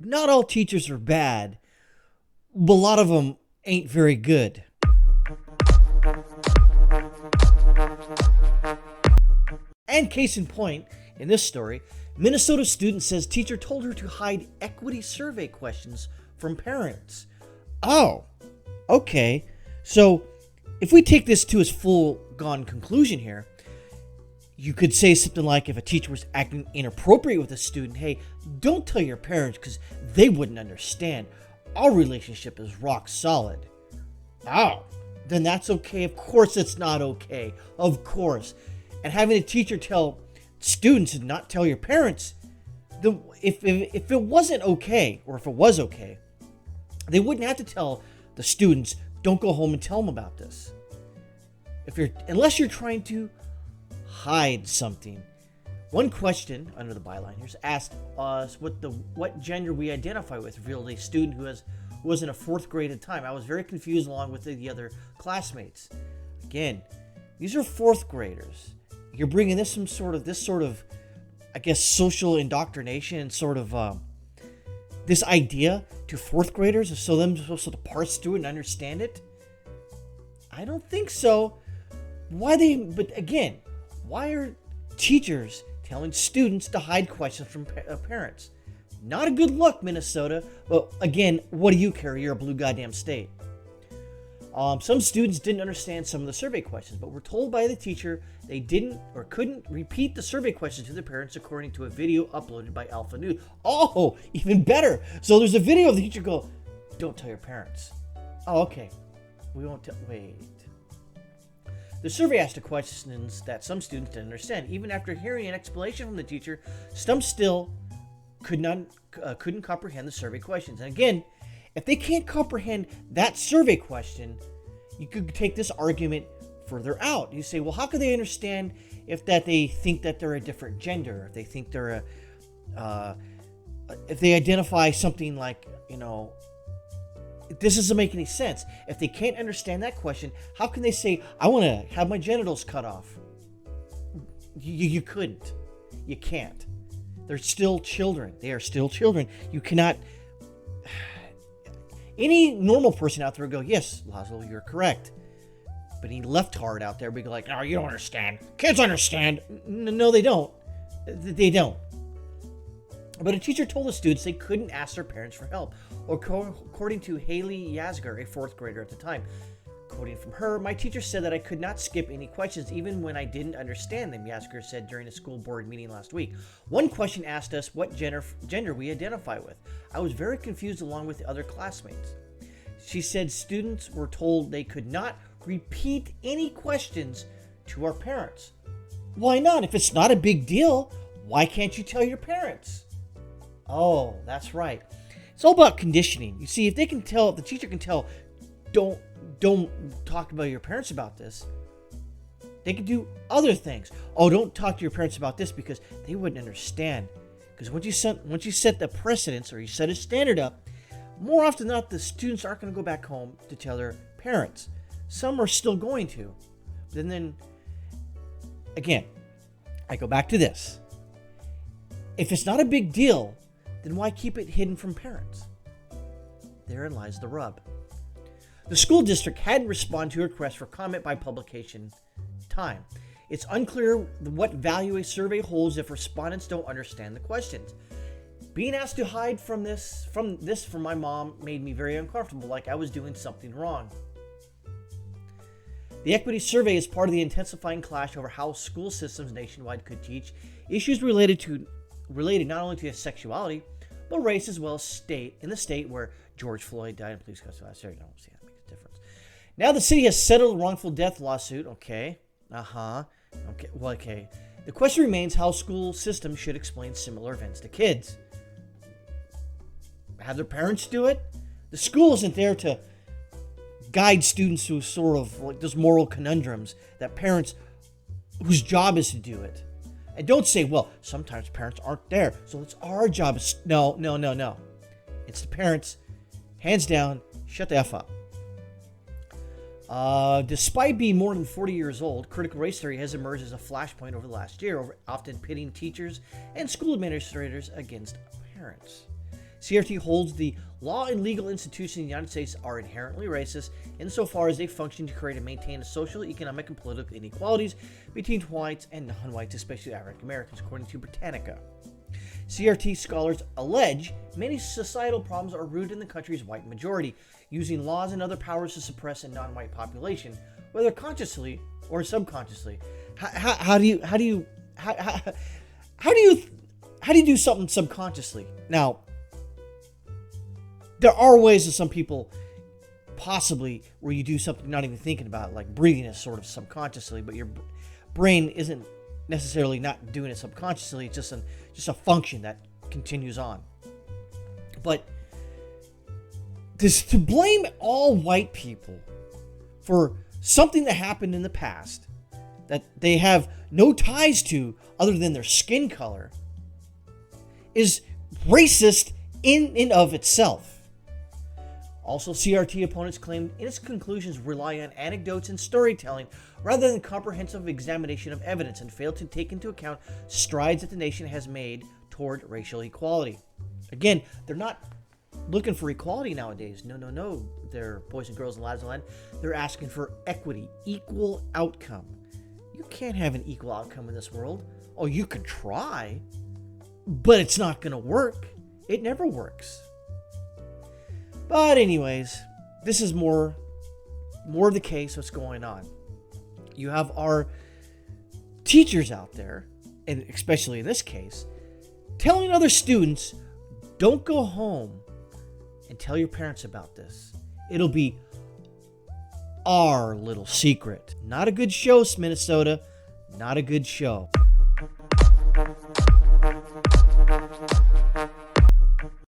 not all teachers are bad, but a lot of them ain't very good. And case in point, in this story, Minnesota student says teacher told her to hide equity survey questions from parents. Oh, okay. So if we take this to its full-gone conclusion here, you could say something like, if a teacher was acting inappropriate with a student, hey, don't tell your parents because they wouldn't understand. Our relationship is rock solid. Oh, then that's okay. Of course it's not okay. Of course. And having a teacher tell students and not tell your parents, if it wasn't okay, or if it was okay, they wouldn't have to tell the students, don't go home and tell them about this. Unless you're trying to hide something. One question under the byline here asked us what gender we identify with, revealed a student who was in a fourth grade at the time. I was very confused along with the other classmates. Again, these are fourth graders. You're bringing this sort of, I guess, social indoctrination and sort of this idea to fourth graders, so them supposed to parse through it and understand it. I don't think so. But again, why are teachers telling students to hide questions from parents? Not a good look, Minnesota. But again, what do you care? You're a blue goddamn state. Some students didn't understand some of the survey questions, but were told by the teacher they didn't or couldn't repeat the survey questions to their parents, according to a video uploaded by Alpha News. Oh, even better. So there's a video of the teacher go, don't tell your parents. Oh, okay. We won't tell. Wait. The survey asked the questions that some students didn't understand. Even after hearing an explanation from the teacher, some still couldn't comprehend the survey questions. And again, if they can't comprehend that survey question, you could take this argument further out. You say, well, how could they understand if they think that they're a different gender, if they think they're if they identify something like, this doesn't make any sense. If they can't understand that question, how can they say, I want to have my genitals cut off? You couldn't. You can't. They're still children. They are still children. You cannot. Any normal person out there would go, yes, Laszlo, you're correct. But any left-hard out there would be like, no, you don't understand. Kids understand. No, they don't. They don't. But a teacher told the students they couldn't ask their parents for help. According to Haley Yazgar, a fourth grader at the time. Quoting from her, my teacher said that I could not skip any questions even when I didn't understand them, Yazgar said during a school board meeting last week. One question asked us what gender we identify with. I was very confused along with the other classmates. She said students were told they could not repeat any questions to our parents. Why not? If it's not a big deal, why can't you tell your parents? Oh, that's right. It's all about conditioning. You see, if the teacher can tell, don't talk about your parents about this, they can do other things. Oh, don't talk to your parents about this because they wouldn't understand. Because once you set the precedence, or you set a standard up, more often than not, the students aren't going to go back home to tell their parents. Some are still going to. But then, again, I go back to this. If it's not a big deal, then why keep it hidden from parents? Therein lies the rub. The school district hadn't responded to a request for comment by publication time. It's unclear what value a survey holds if respondents don't understand the questions. Being asked to hide from my mom made me very uncomfortable, like I was doing something wrong. The equity survey is part of the intensifying clash over how school systems nationwide could teach issues related not only to sexuality, but race as well as in the state where George Floyd died in police custody last year. You don't see that makes a difference. Now the city has settled a wrongful death lawsuit. Okay. Okay. Well, okay. The question remains how school systems should explain similar events to kids. Have their parents do it? The school isn't there to guide students through sort of like those moral conundrums that parents whose job is to do it. And don't say, well, sometimes parents aren't there, so it's our job. No. It's the parents. Hands down, shut the F up. Despite being more than 40 years old, critical race theory has emerged as a flashpoint over the last year, often pitting teachers and school administrators against parents. CRT holds the law and legal institutions in the United States are inherently racist insofar as they function to create and maintain social, economic, and political inequalities between whites and non-whites, especially African Americans, according to Britannica. CRT scholars allege many societal problems are rooted in the country's white majority, using laws and other powers to suppress a non-white population, whether consciously or subconsciously. How do you do something subconsciously? Now, there are ways that some people possibly where you do something not even thinking about it, like breathing is sort of subconsciously, but your brain isn't necessarily not doing it subconsciously. It's just a function that continues on. But to blame all white people for something that happened in the past that they have no ties to other than their skin color is racist in and of itself. Also, CRT opponents claim its conclusions rely on anecdotes and storytelling rather than comprehensive examination of evidence and fail to take into account strides that the nation has made toward racial equality. Again, they're not looking for equality nowadays. No. They're boys and girls and lads and land. They're asking for equity, equal outcome. You can't have an equal outcome in this world. Oh, you could try, but it's not going to work. It never works. But anyways, this is more of the case what's going on. You have our teachers out there, and especially in this case, telling other students, don't go home and tell your parents about this. It'll be our little secret. Not a good show, Minnesota. Not a good show.